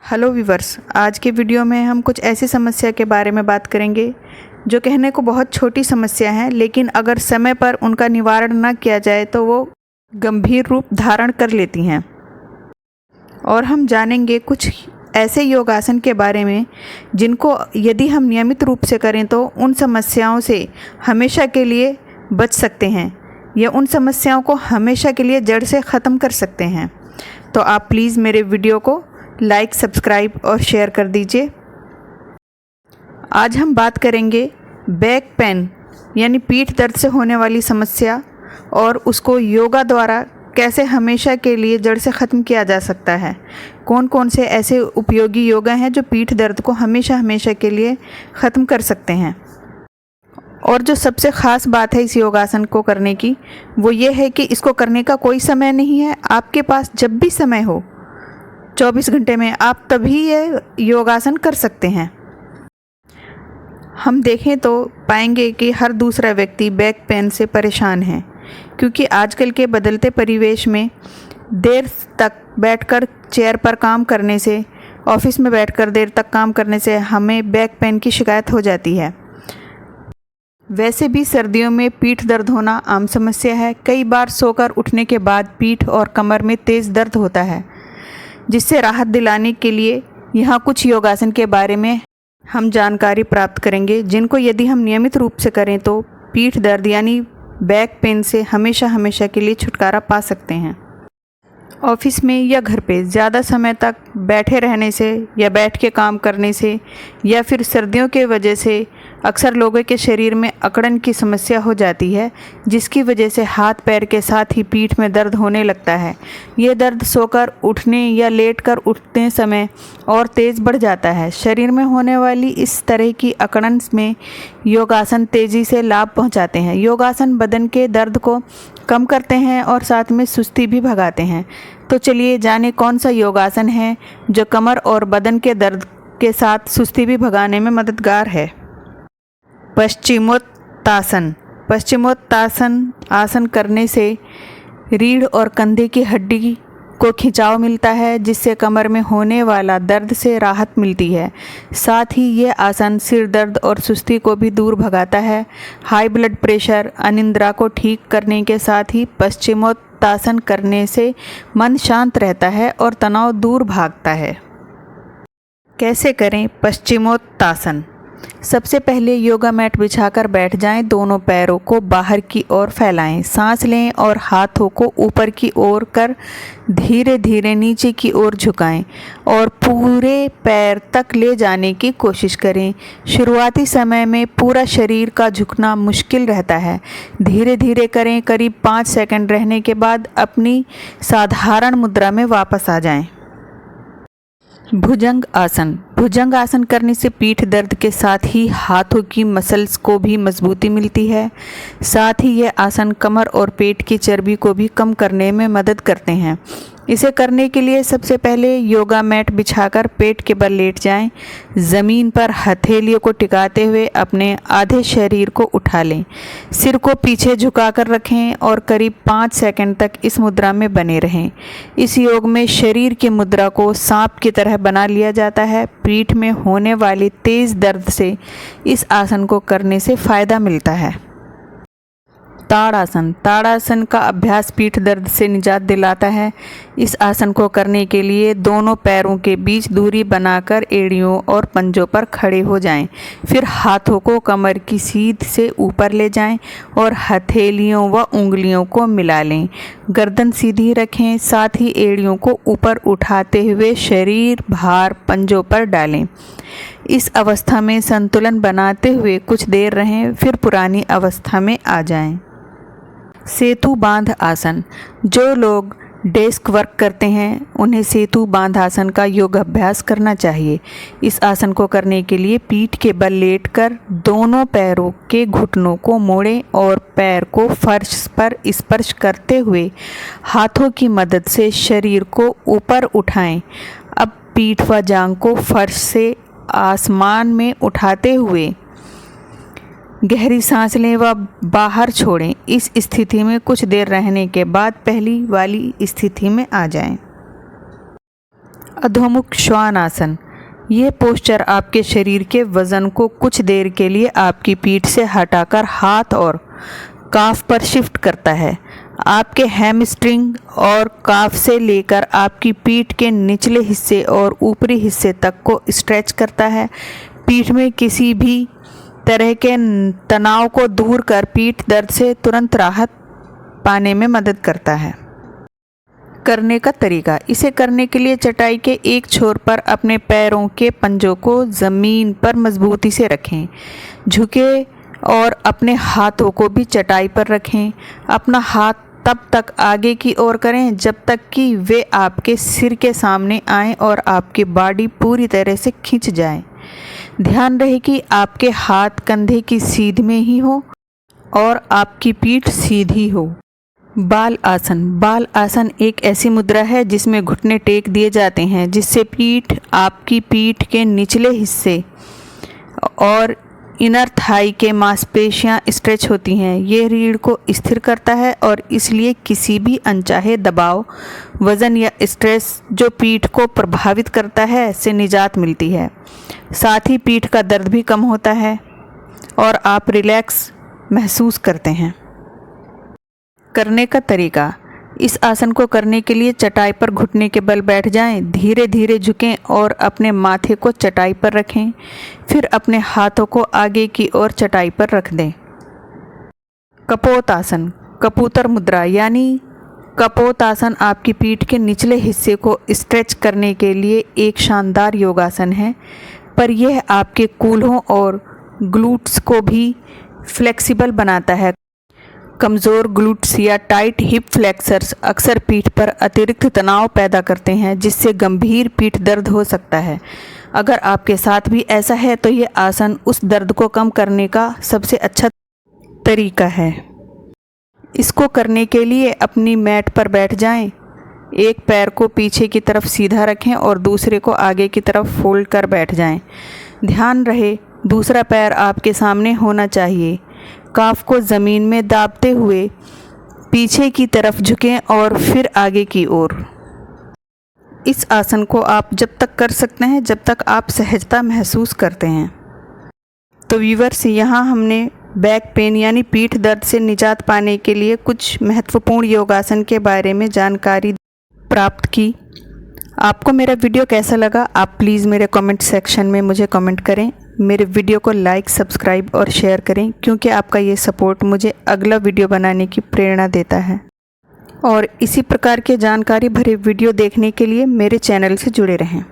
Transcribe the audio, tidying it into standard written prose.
Hello viewers, आज के video में हम कुछ ऐसी समस्या के बारे में बात करेंगे जो कहने को बहुत छोटी समस्या है, लेकिन अगर समय पर उनका निवारण न किया जाए तो वो गंभीर रूप धारण कर लेती हैं। और हम जानेंगे कुछ ऐसे योगासन के बारे में जिनको यदि हम नियमित रूप से करें तो उन समस्याओं से हमेशा के लिए बच सकते हैं या उन समस्याओं को हमेशा के लिए जड़ से ख़त्म कर सकते हैं। तो आप प्लीज़ मेरे वीडियो को लाइक, सब्सक्राइब और शेयर कर दीजिए। आज हम बात करेंगे बैक पेन यानी पीठ दर्द से होने वाली समस्या और उसको योगा द्वारा कैसे हमेशा के लिए जड़ से ख़त्म किया जा सकता है। कौन कौन से ऐसे उपयोगी योगा हैं जो पीठ दर्द को हमेशा के लिए ख़त्म कर सकते हैं। और जो सबसे ख़ास बात है इस योगासन को करने की वो ये है कि इसको करने का कोई समय नहीं है। आपके पास जब भी समय हो 24 घंटे में आप तभी ये योगासन कर सकते हैं। हम देखें तो पाएंगे कि हर दूसरा व्यक्ति बैक पेन से परेशान है, क्योंकि आजकल के बदलते परिवेश में देर तक बैठकर चेयर पर काम करने से, ऑफिस में बैठकर देर तक काम करने से हमें बैक पेन की शिकायत हो जाती है। वैसे भी सर्दियों में पीठ दर्द होना आम समस्या है। कई बार सोकर उठने के बाद पीठ और कमर में तेज़ दर्द होता है, जिससे राहत दिलाने के लिए यहाँ कुछ योगासन के बारे में हम जानकारी प्राप्त करेंगे, जिनको यदि हम नियमित रूप से करें तो पीठ दर्द यानी बैक पेन से हमेशा के लिए छुटकारा पा सकते हैं। ऑफिस में या घर पे ज़्यादा समय तक बैठे रहने से या बैठ के काम करने से या फिर सर्दियों के वजह से अक्सर लोगों के शरीर में अकड़न की समस्या हो जाती है, जिसकी वजह से हाथ पैर के साथ ही पीठ में दर्द होने लगता है। ये दर्द सोकर उठने या लेटकर उठते समय और तेज़ बढ़ जाता है। शरीर में होने वाली इस तरह की अकड़न में योगासन तेज़ी से लाभ पहुंचाते हैं। योगासन बदन के दर्द को कम करते हैं और साथ में सुस्ती भी भगाते हैं। तो चलिए जाने कौन सा योगासन है जो कमर और बदन के दर्द के साथ सुस्ती भी भगाने में मददगार है। पश्चिमोत्तासन। पश्चिमोत्तासन आसन करने से रीढ़ और कंधे की हड्डी को खिंचाव मिलता है, जिससे कमर में होने वाला दर्द से राहत मिलती है। साथ ही ये आसन सिर दर्द और सुस्ती को भी दूर भगाता है। हाई ब्लड प्रेशर, अनिद्रा को ठीक करने के साथ ही पश्चिमोत्तासन करने से मन शांत रहता है और तनाव दूर भागता है। कैसे करें पश्चिमोत्तासन? सबसे पहले योगा मैट बिछाकर बैठ जाएं। दोनों पैरों को बाहर की ओर फैलाएं, सांस लें और हाथों को ऊपर की ओर कर धीरे धीरे नीचे की ओर झुकाएं और पूरे पैर तक ले जाने की कोशिश करें। शुरुआती समय में पूरा शरीर का झुकना मुश्किल रहता है। धीरे धीरे करें। करीब 5 सेकंड रहने के बाद अपनी साधारण मुद्रा में वापस आ जाएं। भुजंग आसन। भुजंग आसन करने से पीठ दर्द के साथ ही हाथों की मसल्स को भी मजबूती मिलती है। साथ ही ये आसन कमर और पेट की चर्बी को भी कम करने में मदद करते हैं। इसे करने के लिए सबसे पहले योगा मैट बिछाकर पेट के बल लेट जाएं। ज़मीन पर हथेलियों को टिकाते हुए अपने आधे शरीर को उठा लें। सिर को पीछे झुकाकर रखें और करीब 5 सेकंड तक इस मुद्रा में बने रहें। इस योग में शरीर की मुद्रा को सांप की तरह बना लिया जाता है। पीठ में होने वाली तेज़ दर्द से इस आसन को करने से फ़ायदा मिलता है। ताड़ासन। ताड़ासन का अभ्यास पीठ दर्द से निजात दिलाता है। इस आसन को करने के लिए दोनों पैरों के बीच दूरी बनाकर एड़ियों और पंजों पर खड़े हो जाएं। फिर हाथों को कमर की सीध से ऊपर ले जाएं और हथेलियों व उंगलियों को मिला लें। गर्दन सीधी रखें। साथ ही एड़ियों को ऊपर उठाते हुए शरीर भार पंजों पर डालें। इस अवस्था में संतुलन बनाते हुए कुछ देर रहें, फिर पुरानी अवस्था में आ जाएं। सेतु बांध आसन। जो लोग डेस्क वर्क करते हैं उन्हें सेतु बांध आसन का योग अभ्यास करना चाहिए। इस आसन को करने के लिए पीठ के बल लेटकर दोनों पैरों के घुटनों को मोड़ें और पैर को फर्श पर स्पर्श करते हुए हाथों की मदद से शरीर को ऊपर उठाएं। अब पीठ व जांघ को फर्श से आसमान में उठाते हुए गहरी सांस लें व बाहर छोड़ें। इस स्थिति में कुछ देर रहने के बाद पहली वाली स्थिति में आ जाएं। अधोमुख श्वान आसन। ये पोस्चर आपके शरीर के वज़न को कुछ देर के लिए आपकी पीठ से हटाकर हाथ और काफ पर शिफ्ट करता है। आपके हैमस्ट्रिंग और काफ से लेकर आपकी पीठ के निचले हिस्से और ऊपरी हिस्से तक को स्ट्रेच करता है। पीठ में किसी भी तरह के तनाव को दूर कर पीठ दर्द से तुरंत राहत पाने में मदद करता है। करने का तरीका। इसे करने के लिए चटाई के एक छोर पर अपने पैरों के पंजों को ज़मीन पर मजबूती से रखें। झुके और अपने हाथों को भी चटाई पर रखें। अपना हाथ तब तक आगे की ओर करें जब तक कि वे आपके सिर के सामने आएं और आपकी बॉडी पूरी तरह से खिंच जाए। ध्यान रहे कि आपके हाथ कंधे की सीध में ही हो और आपकी पीठ सीधी हो। बाल आसन। बाल आसन एक ऐसी मुद्रा है जिसमें घुटने टेक दिए जाते हैं, जिससे आपकी पीठ के निचले हिस्से और इनर थाई के मांसपेशियां स्ट्रेच होती हैं। ये रीढ़ को स्थिर करता है और इसलिए किसी भी अनचाहे दबाव, वज़न या स्ट्रेस जो पीठ को प्रभावित करता है से निजात मिलती है। साथ ही पीठ का दर्द भी कम होता है और आप रिलैक्स महसूस करते हैं। करने का तरीका। इस आसन को करने के लिए चटाई पर घुटने के बल बैठ जाएं, धीरे धीरे झुकें और अपने माथे को चटाई पर रखें। फिर अपने हाथों को आगे की ओर चटाई पर रख दें। कपोत आसन। कबूतर मुद्रा यानी कपोत आसन आपकी पीठ के निचले हिस्से को स्ट्रेच करने के लिए एक शानदार योगासन है, पर यह आपके कूल्हों और ग्लूट्स को भी फ्लेक्सिबल बनाता है। कमज़ोर ग्लूट्स या टाइट हिप फ्लेक्सर्स अक्सर पीठ पर अतिरिक्त तनाव पैदा करते हैं, जिससे गंभीर पीठ दर्द हो सकता है। अगर आपके साथ भी ऐसा है तो ये आसन उस दर्द को कम करने का सबसे अच्छा तरीका है। इसको करने के लिए अपनी मैट पर बैठ जाएं। एक पैर को पीछे की तरफ सीधा रखें और दूसरे को आगे की तरफ फोल्ड कर बैठ जाएं। ध्यान रहे दूसरा पैर आपके सामने होना चाहिए। काफ को ज़मीन में दाबते हुए पीछे की तरफ झुकें और फिर आगे की ओर। इस आसन को आप जब तक कर सकते हैं जब तक आप सहजता महसूस करते हैं। तो व्यूअर्स, यहाँ हमने बैक पेन यानी पीठ दर्द से निजात पाने के लिए कुछ महत्वपूर्ण योगासन के बारे में जानकारी प्राप्त की। आपको मेरा वीडियो कैसा लगा आप प्लीज़ मेरे कमेंट सेक्शन में मुझे कमेंट करें। मेरे वीडियो को लाइक, सब्सक्राइब और शेयर करें, क्योंकि आपका ये सपोर्ट मुझे अगला वीडियो बनाने की प्रेरणा देता है। और इसी प्रकार के जानकारी भरे वीडियो देखने के लिए मेरे चैनल से जुड़े रहें।